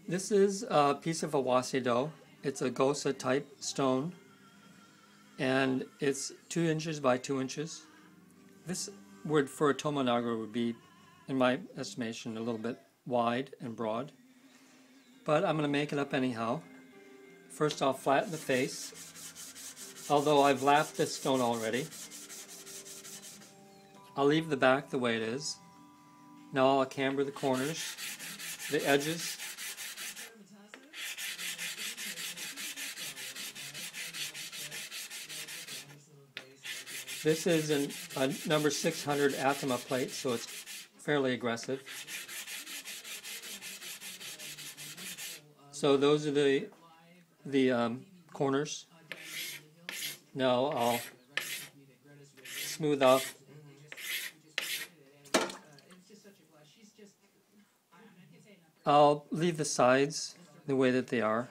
This is a piece of awasido. It's a gosa type stone, and it's 2 inches by 2 inches. This wood for a tomonagura would be, in my estimation, a little bit wide and broad. But I'm going to make it up anyhow. First I'll flatten the face, although I've lapped this stone already. I'll leave the back the way it is. Now I'll camber the corners, the edges. This is a number 600 Atama plate, so it's fairly aggressive. So those are the corners. Now I'll smooth off. I'll leave the sides the way that they are,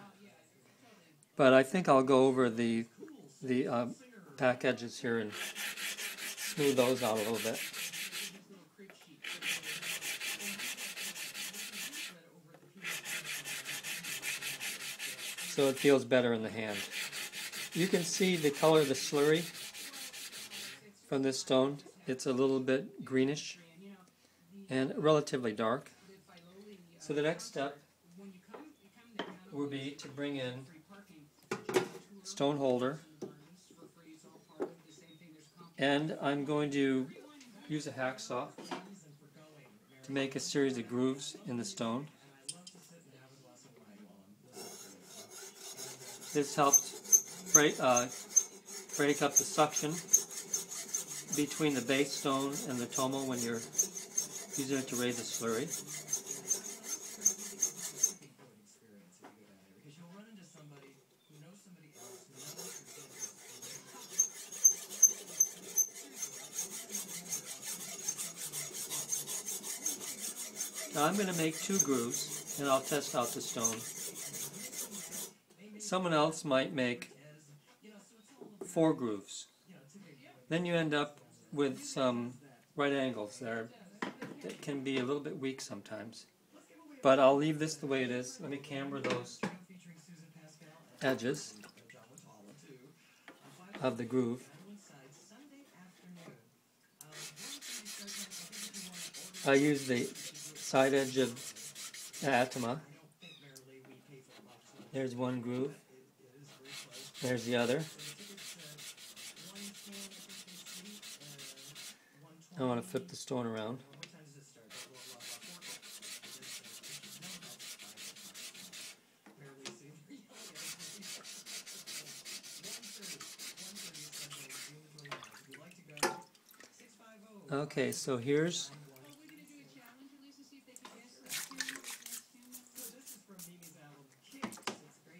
but I think I'll go over the back edges here and smooth those out a little bit. So it feels better in the hand. You can see the color of the slurry from this stone. It's a little bit greenish and relatively dark. So the next step would be to bring in stone holder, and I'm going to use a hacksaw to make a series of grooves in the stone. This helps break up the suction between the base stone and the tomo when you're using it to raise a slurry. Now I'm going to make 2 grooves, and I'll test out the stone. Someone else might make 4 grooves. Then you end up with some right angles that can be a little bit weak sometimes. But I'll leave this the way it is. Let me camber those edges of the groove. I use the side edge of Atama. There's one groove. There's the other. I want to flip the stone around. Okay, so here's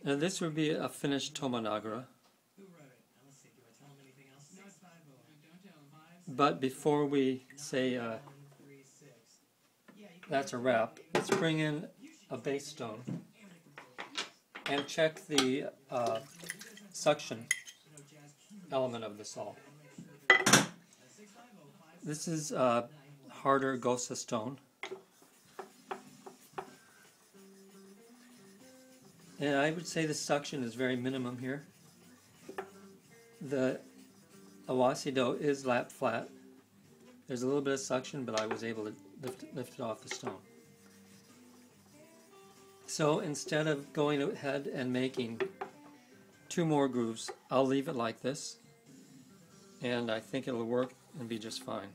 now this would be a finished tomonagura. But before we say that's a wrap, let's bring in a base stone and check the suction element of this all. This is harder gosa stone. And I would say the suction is very minimum here. The awasido is lap flat. There's a little bit of suction, but I was able to lift it off the stone. So instead of going ahead and making 2 more grooves, I'll leave it like this, and I think it'll work and be just fine.